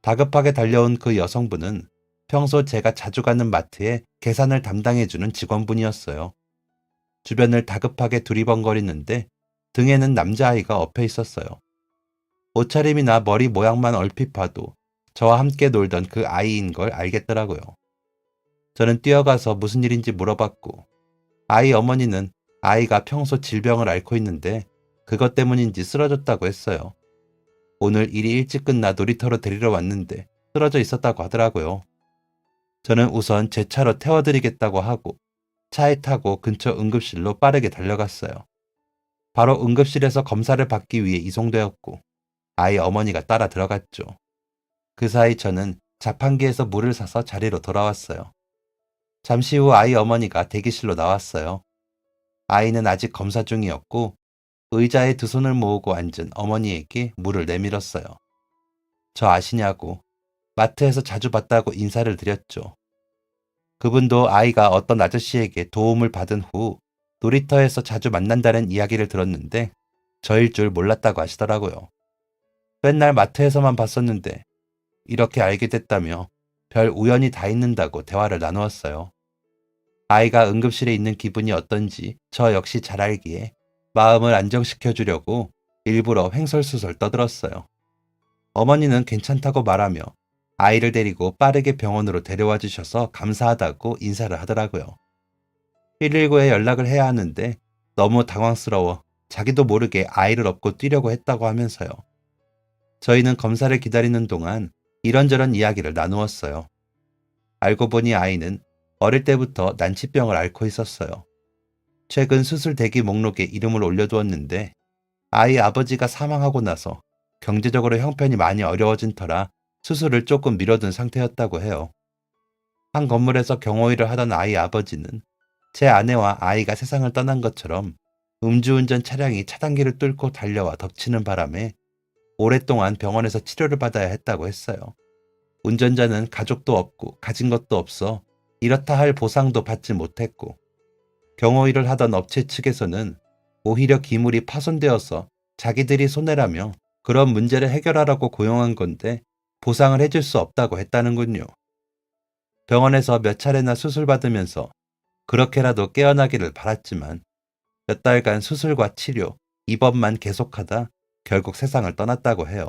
다급하게 달려온 그 여성분은 평소 제가 자주 가는 마트에 계산을 담당해주는 직원분이었어요. 주변을 다급하게 두리번거리는데 등에는 남자아이가 엎여 있었어요. 옷차림이나 머리 모양만 얼핏 봐도 저와 함께 놀던 그 아이인 걸 알겠더라고요. 저는 뛰어가서 무슨 일인지 물어봤고 아이 어머니는 아이가 평소 질병을 앓고 있는데 그것 때문인지 쓰러졌다고 했어요. 오늘 일이 일찍 끝나 놀이터로 데리러 왔는데 쓰러져 있었다고 하더라고요. 저는 우선 제 차로 태워드리겠다고 하고 차에 타고 근처 응급실로 빠르게 달려갔어요. 바로 응급실에서 검사를 받기 위해 이송되었고 아이 어머니가 따라 들어갔죠. 그 사이 저는 자판기에서 물을 사서 자리로 돌아왔어요. 잠시 후 아이 어머니가 대기실로 나왔어요. 아이는 아직 검사 중이었고 의자에 두 손을 모으고 앉은 어머니에게 물을 내밀었어요. 저 아시냐고 마트에서 자주 봤다고 인사를 드렸죠. 그분도 아이가 어떤 아저씨에게 도움을 받은 후 놀이터에서 자주 만난다는 이야기를 들었는데 저일 줄 몰랐다고 하시더라고요. 맨날 마트에서만 봤었는데 이렇게 알게 됐다며 별 우연이 다 있는다고 대화를 나누었어요. 아이가 응급실에 있는 기분이 어떤지 저 역시 잘 알기에 마음을 안정시켜 주려고 일부러 횡설수설 떠들었어요. 어머니는 괜찮다고 말하며 아이를 데리고 빠르게 병원으로 데려와 주셔서 감사하다고 인사를 하더라고요. 119에 연락을 해야 하는데 너무 당황스러워 자기도 모르게 아이를 업고 뛰려고 했다고 하면서요. 저희는 검사를 기다리는 동안 이런저런 이야기를 나누었어요. 알고 보니 아이는 어릴 때부터 난치병을 앓고 있었어요. 최근 수술 대기 목록에 이름을 올려두었는데 아이 아버지가 사망하고 나서 경제적으로 형편이 많이 어려워진 터라 수술을 조금 미뤄둔 상태였다고 해요. 한 건물에서 경호일을 하던 아이 아버지는 제 아내와 아이가 세상을 떠난 것처럼 음주운전 차량이 차단기를 뚫고 달려와 덮치는 바람에 오랫동안 병원에서 치료를 받아야 했다고 했어요. 운전자는 가족도 없고 가진 것도 없어 이렇다 할 보상도 받지 못했고 경호일을 하던 업체 측에서는 오히려 기물이 파손되어서 자기들이 손해라며 그런 문제를 해결하라고 고용한 건데 보상을 해줄 수 없다고 했다는군요. 병원에서 몇 차례나 수술받으면서 그렇게라도 깨어나기를 바랐지만 몇 달간 수술과 치료, 입원만 계속하다 결국 세상을 떠났다고 해요.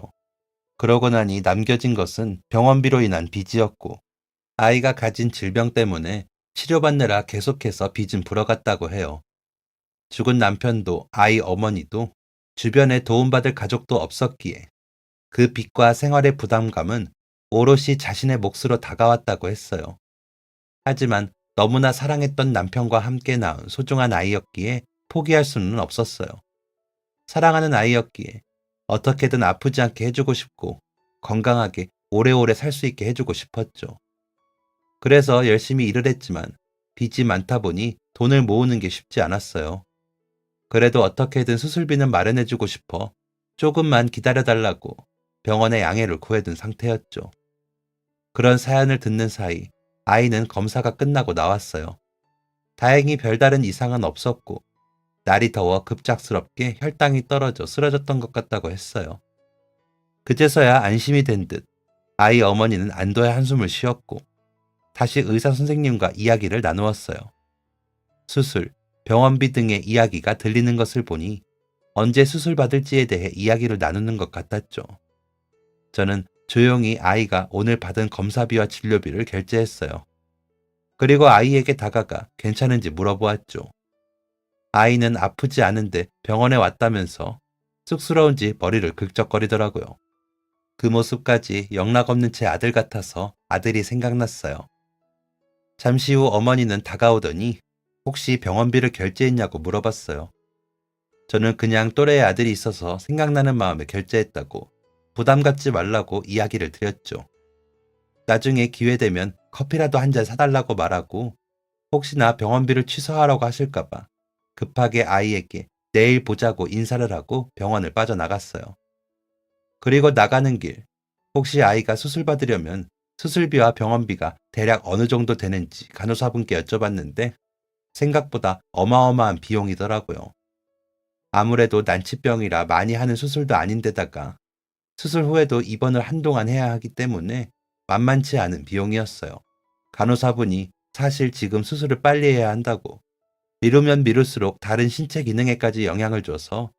그러고 나니 남겨진 것은 병원비로 인한 빚이었고 아이가 가진 질병 때문에 치료받느라 계속해서 빚은 불어갔다고 해요. 죽은 남편도 아이 어머니도 주변에 도움받을 가족도 없었기에 그 빚과 생활의 부담감은 오롯이 자신의 몫으로 다가왔다고 했어요. 하지만 너무나 사랑했던 남편과 함께 낳은 소중한 아이였기에 포기할 수는 없었어요. 사랑하는 아이였기에 어떻게든 아프지 않게 해주고 싶고 건강하게 오래오래 살 수 있게 해주고 싶었죠. 그래서 열심히 일을 했지만 빚이 많다 보니 돈을 모으는 게 쉽지 않았어요. 그래도 어떻게든 수술비는 마련해주고 싶어 조금만 기다려달라고 병원에 양해를 구해둔 상태였죠. 그런 사연을 듣는 사이 아이는 검사가 끝나고 나왔어요. 다행히 별다른 이상은 없었고 날이 더워 급작스럽게 혈당이 떨어져 쓰러졌던 것 같다고 했어요. 그제서야 안심이 된 듯 아이 어머니는 안도의 한숨을 쉬었고 다시 의사 선생님과 이야기를 나누었어요. 수술, 병원비 등의 이야기가 들리는 것을 보니 언제 수술 받을지에 대해 이야기를 나누는 것 같았죠. 저는 조용히 아이가 오늘 받은 검사비와 진료비를 결제했어요. 그리고 아이에게 다가가 괜찮은지 물어보았죠. 아이는 아프지 않은데 병원에 왔다면서 쑥스러운지 머리를 긁적거리더라고요. 그 모습까지 영락없는 제 아들 같아서 아들이 생각났어요. 잠시 후 어머니는 다가오더니 혹시 병원비를 결제했냐고 물어봤어요. 저는 그냥 또래의 아들이 있어서 생각나는 마음에 결제했다고 부담 갖지 말라고 이야기를 드렸죠. 나중에 기회되면 커피라도 한 잔 사달라고 말하고 혹시나 병원비를 취소하라고 하실까봐 급하게 아이에게 내일 보자고 인사를 하고 병원을 빠져나갔어요. 그리고 나가는 길, 혹시 아이가 수술 받으려면 수술비와 병원비가 대략 어느 정도 되는지 간호사분께 여쭤봤는데 생각보다 어마어마한 비용이더라고요. 아무래도 난치병이라 많이 하는 수술도 아닌데다가 수술 후에도 입원을 한동안 해야 하기 때문에 만만치 않은 비용이었어요. 간호사분이 사실 지금 수술을 빨리 해야 한다고 미루면 미룰수록 다른 신체 기능에까지 영향을 줘서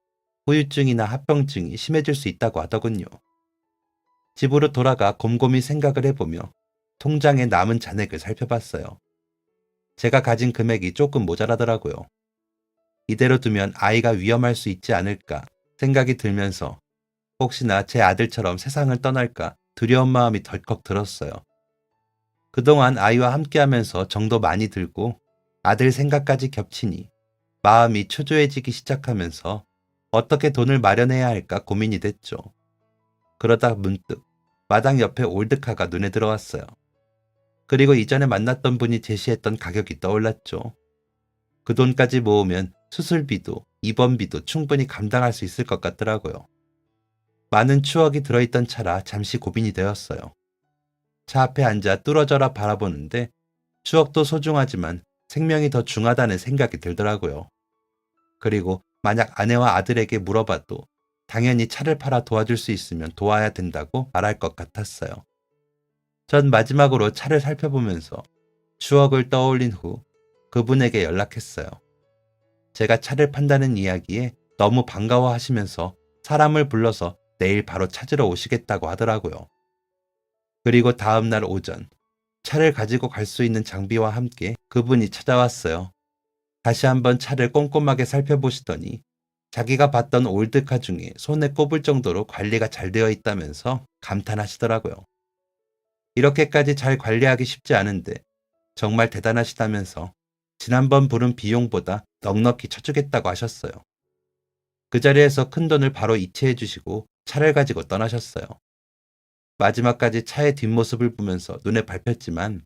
후유증이나 합병증이 심해질 수 있다고 하더군요. 집으로 돌아가 곰곰이 생각을 해보며 통장에 남은 잔액을 살펴봤어요. 제가 가진 금액이 조금 모자라더라고요. 이대로 두면 아이가 위험할 수 있지 않을까 생각이 들면서 혹시나 제 아들처럼 세상을 떠날까 두려운 마음이 덜컥 들었어요. 그동안 아이와 함께하면서 정도 많이 들고 아들 생각까지 겹치니 마음이 초조해지기 시작하면서 어떻게 돈을 마련해야 할까 고민이 됐죠. 그러다 문득 마당 옆에 올드카가 눈에 들어왔어요. 그리고 이전에 만났던 분이 제시했던 가격이 떠올랐죠. 그 돈까지 모으면 수술비도 입원비도 충분히 감당할 수 있을 것 같더라고요. 많은 추억이 들어있던 차라 잠시 고민이 되었어요. 차 앞에 앉아 뚫어져라 바라보는데 추억도 소중하지만 생명이 더 중하다는 생각이 들더라고요. 그리고 만약 아내와 아들에게 물어봐도 당연히 차를 팔아 도와줄 수 있으면 도와야 된다고 말할 것 같았어요. 전 마지막으로 차를 살펴보면서 추억을 떠올린 후 그분에게 연락했어요. 제가 차를 판다는 이야기에 너무 반가워하시면서 사람을 불러서 내일 바로 찾으러 오시겠다고 하더라고요. 그리고 다음 날 오전 차를 가지고 갈 수 있는 장비와 함께 그분이 찾아왔어요. 다시 한번 차를 꼼꼼하게 살펴보시더니 자기가 봤던 올드카 중에 손에 꼽을 정도로 관리가 잘 되어 있다면서 감탄하시더라고요. 이렇게까지 잘 관리하기 쉽지 않은데 정말 대단하시다면서 지난번 부른 비용보다 넉넉히 쳐주겠다고 하셨어요. 그 자리에서 큰돈을 바로 이체해 주시고 차를 가지고 떠나셨어요. 마지막까지 차의 뒷모습을 보면서 눈에 밟혔지만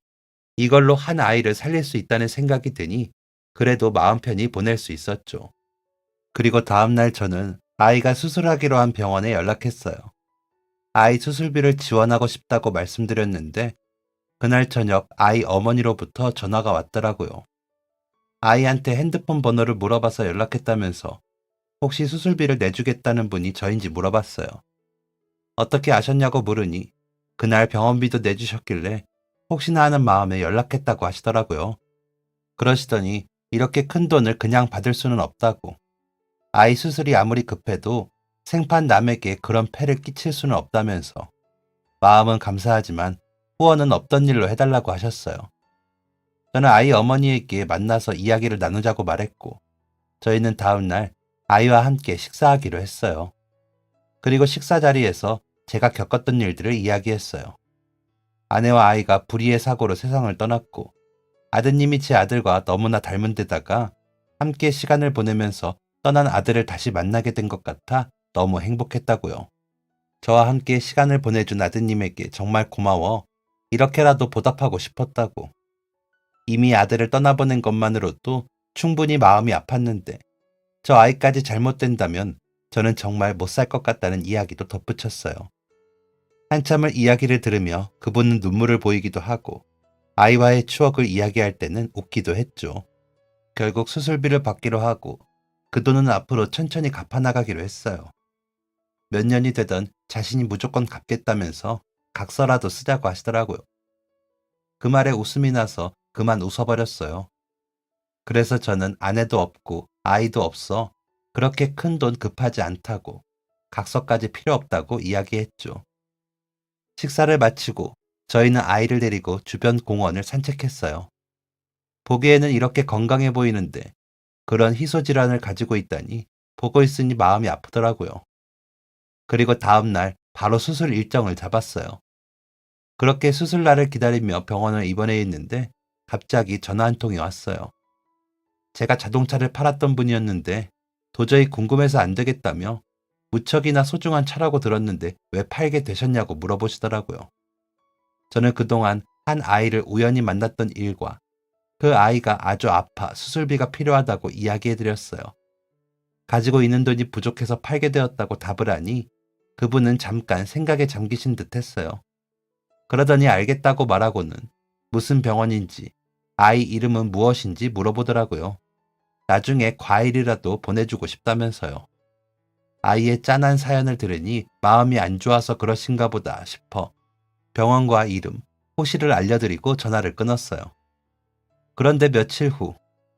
이걸로 한 아이를 살릴 수 있다는 생각이 드니 그래도 마음 편히 보낼 수 있었죠. 그리고 다음날 저는 아이가 수술하기로 한 병원에 연락했어요. 아이 수술비를 지원하고 싶다고 말씀드렸는데 그날 저녁 아이 어머니로부터 전화가 왔더라고요. 아이한테 핸드폰 번호를 물어봐서 연락했다면서 혹시 수술비를 내주겠다는 분이 저인지 물어봤어요. 어떻게 아셨냐고 물으니 그날 병원비도 내주셨길래 혹시나 하는 마음에 연락했다고 하시더라고요. 그러시더니 이렇게 큰 돈을 그냥 받을 수는 없다고. 아이 수술이 아무리 급해도 생판 남에게 그런 폐를 끼칠 수는 없다면서 마음은 감사하지만 후원은 없던 일로 해달라고 하셨어요. 저는 아이 어머니에게 만나서 이야기를 나누자고 말했고 저희는 다음날 아이와 함께 식사하기로 했어요. 그리고 식사 자리에서 제가 겪었던 일들을 이야기했어요. 아내와 아이가 불의의 사고로 세상을 떠났고 아드님이 제 아들과 너무나 닮은 데다가 함께 시간을 보내면서 떠난 아들을 다시 만나게 된 것 같아 너무 행복했다고요. 저와 함께 시간을 보내준 아드님에게 정말 고마워 이렇게라도 보답하고 싶었다고. 이미 아들을 떠나보낸 것만으로도 충분히 마음이 아팠는데 저 아이까지 잘못된다면 저는 정말 못 살 것 같다는 이야기도 덧붙였어요. 한참을 이야기를 들으며 그분은 눈물을 보이기도 하고 아이와의 추억을 이야기할 때는 웃기도 했죠. 결국 수술비를 받기로 하고 그 돈은 앞으로 천천히 갚아나가기로 했어요. 몇 년이 되던 자신이 무조건 갚겠다면서 각서라도 쓰자고 하시더라고요. 그 말에 웃음이 나서 그만 웃어버렸어요. 그래서 저는 아내도 없고 아이도 없어 그렇게 큰 돈 급하지 않다고 각서까지 필요 없다고 이야기했죠. 식사를 마치고 저희는 아이를 데리고 주변 공원을 산책했어요. 보기에는 이렇게 건강해 보이는데 그런 희소 질환을 가지고 있다니 보고 있으니 마음이 아프더라고요. 그리고 다음 날 바로 수술 일정을 잡았어요. 그렇게 수술 날을 기다리며 병원을 입원해 있는데 갑자기 전화 한 통이 왔어요. 제가 자동차를 팔았던 분이었는데 도저히 궁금해서 안 되겠다며 무척이나 소중한 차라고 들었는데 왜 팔게 되셨냐고 물어보시더라고요. 저는 그동안 한 아이를 우연히 만났던 일과 그 아이가 아주 아파 수술비가 필요하다고 이야기해드렸어요. 가지고 있는 돈이 부족해서 팔게 되었다고 답을 하니 그분은 잠깐 생각에 잠기신 듯 했어요. 그러더니 알겠다고 말하고는 무슨 병원인지 아이 이름은 무엇인지 물어보더라고요. 나중에 과일이라도 보내주고 싶다면서요. 아이의 짠한 사연을 들으니 마음이 안 좋아서 그러신가 보다 싶어 병원과 이름, 호시를 알려드리고 전화를 끊었어요. 그런데 며칠 후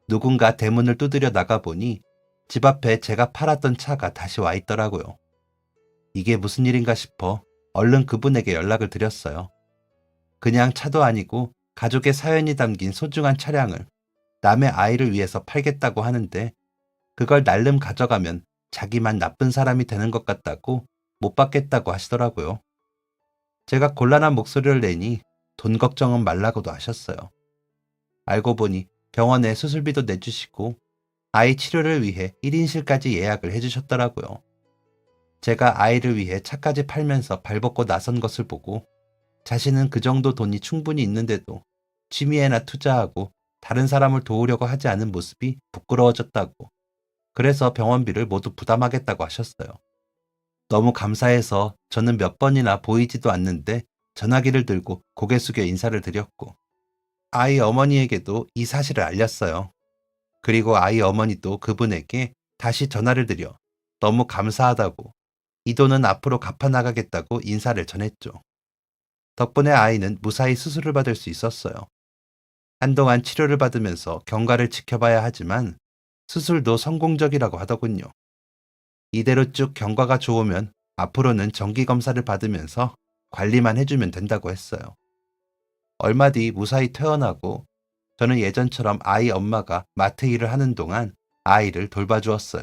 누군가 대문을 두드려 나가보니 집 앞에 제가 팔았던 차가 다시 와 있더라고요. 이게 무슨 일인가 싶어 얼른 그분에게 연락을 드렸어요. 그냥 차도 아니고 가족의 사연이 담긴 소중한 차량을 남의 아이를 위해서 팔겠다고 하는데 그걸 날름 가져가면 자기만 나쁜 사람이 되는 것 같다고 못 받겠다고 하시더라고요. 제가 곤란한 목소리를 내니 돈 걱정은 말라고도 하셨어요. 알고 보니 병원에 수술비도 내주시고 아이 치료를 위해 1인실까지 예약을 해주셨더라고요. 제가 아이를 위해 차까지 팔면서 발벗고 나선 것을 보고 자신은 그 정도 돈이 충분히 있는데도 취미에나 투자하고 다른 사람을 도우려고 하지 않은 모습이 부끄러워졌다고, 그래서 병원비를 모두 부담하겠다고 하셨어요. 너무 감사해서 저는 몇 번이나 보이지도 않는데 전화기를 들고 고개 숙여 인사를 드렸고, 아이 어머니에게도 이 사실을 알렸어요. 그리고 아이 어머니도 그분에게 다시 전화를 드려 너무 감사하다고, 이 돈은 앞으로 갚아나가겠다고 인사를 전했죠. 덕분에 아이는 무사히 수술을 받을 수 있었어요. 한동안 치료를 받으면서 경과를 지켜봐야 하지만 수술도 성공적이라고 하더군요. 이대로 쭉 경과가 좋으면 앞으로는 정기검사를 받으면서 관리만 해주면 된다고 했어요. 얼마 뒤 무사히 퇴원하고 저는 예전처럼 아이 엄마가 마트 일을 하는 동안 아이를 돌봐주었어요.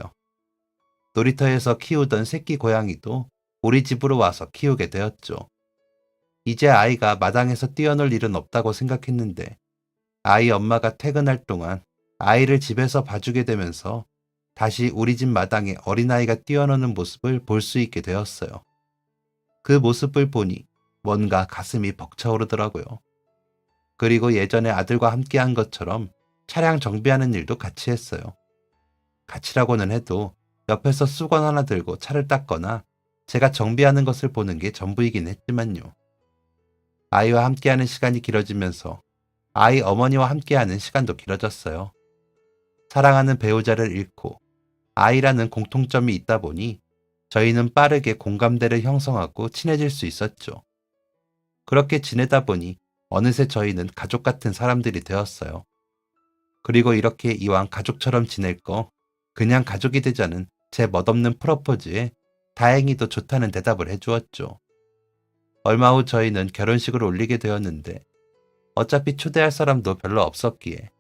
놀이터에서 키우던 새끼 고양이도 우리 집으로 와서 키우게 되었죠. 이제 아이가 마당에서 뛰어놀 일은 없다고 생각했는데 아이 엄마가 퇴근할 동안 아이를 집에서 봐주게 되면서 다시 우리 집 마당에 어린아이가 뛰어노는 모습을 볼 수 있게 되었어요. 그 모습을 보니 뭔가 가슴이 벅차오르더라고요. 그리고 예전에 아들과 함께 한 것처럼 차량 정비하는 일도 같이 했어요. 같이라고는 해도 옆에서 수건 하나 들고 차를 닦거나 제가 정비하는 것을 보는 게 전부이긴 했지만요. 아이와 함께하는 시간이 길어지면서 아이 어머니와 함께하는 시간도 길어졌어요. 사랑하는 배우자를 잃고 아이라는 공통점이 있다 보니 저희는 빠르게 공감대를 형성하고 친해질 수 있었죠. 그렇게 지내다 보니 어느새 저희는 가족 같은 사람들이 되었어요. 그리고 이렇게 이왕 가족처럼 지낼 거 그냥 가족이 되자는 제 멋없는 프러포즈에 다행히도 좋다는 대답을 해주었죠. 얼마 후 저희는 결혼식을 올리게 되었는데 어차피 초대할 사람도 별로 없었기에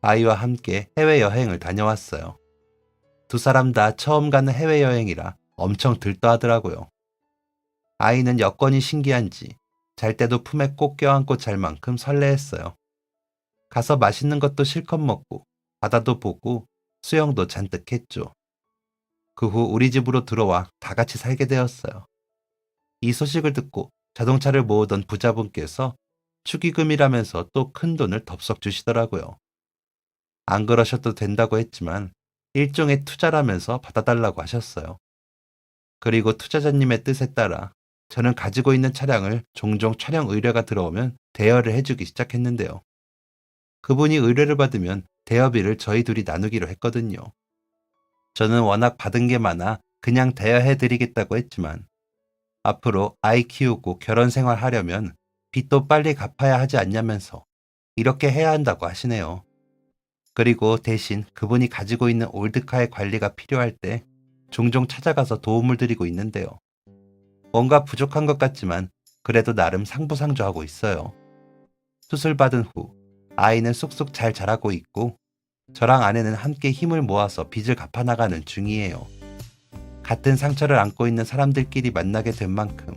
아이와 함께 해외여행을 다녀왔어요. 두 사람 다 처음 가는 해외여행이라 엄청 들떠하더라고요. 아이는 여건이 신기한지 잘 때도 품에 꼭 껴안고 잘 만큼 설레했어요. 가서 맛있는 것도 실컷 먹고 바다도 보고 수영도 잔뜩 했죠. 그 후 우리 집으로 들어와 다 같이 살게 되었어요. 이 소식을 듣고 자동차를 모으던 부자분께서 축의금이라면서 또 큰 돈을 덥석 주시더라고요. 안 그러셔도 된다고 했지만 일종의 투자라면서 받아달라고 하셨어요. 그리고 투자자님의 뜻에 따라 저는 가지고 있는 차량을 종종 촬영 의뢰가 들어오면 대여를 해주기 시작했는데요. 그분이 의뢰를 받으면 대여비를 저희 둘이 나누기로 했거든요. 저는 워낙 받은 게 많아 그냥 대여해드리겠다고 했지만 앞으로 아이 키우고 결혼 생활 하려면 빚도 빨리 갚아야 하지 않냐면서 이렇게 해야 한다고 하시네요. 그리고 대신 그분이 가지고 있는 올드카의 관리가 필요할 때 종종 찾아가서 도움을 드리고 있는데요. 뭔가 부족한 것 같지만 그래도 나름 상부상조하고 있어요. 수술 받은 후 아이는 쑥쑥 잘 자라고 있고 저랑 아내는 함께 힘을 모아서 빚을 갚아나가는 중이에요. 같은 상처를 안고 있는 사람들끼리 만나게 된 만큼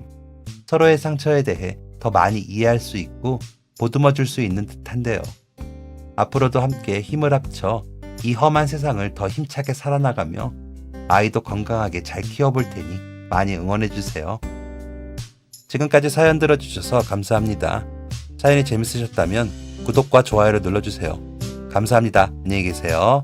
서로의 상처에 대해 더 많이 이해할 수 있고 보듬어 줄 수 있는 듯한데요. 앞으로도 함께 힘을 합쳐 이 험한 세상을 더 힘차게 살아나가며 아이도 건강하게 잘 키워볼 테니 많이 응원해주세요. 지금까지 사연 들어주셔서 감사합니다. 사연이 재밌으셨다면 구독과 좋아요를 눌러주세요. 감사합니다. 안녕히 계세요.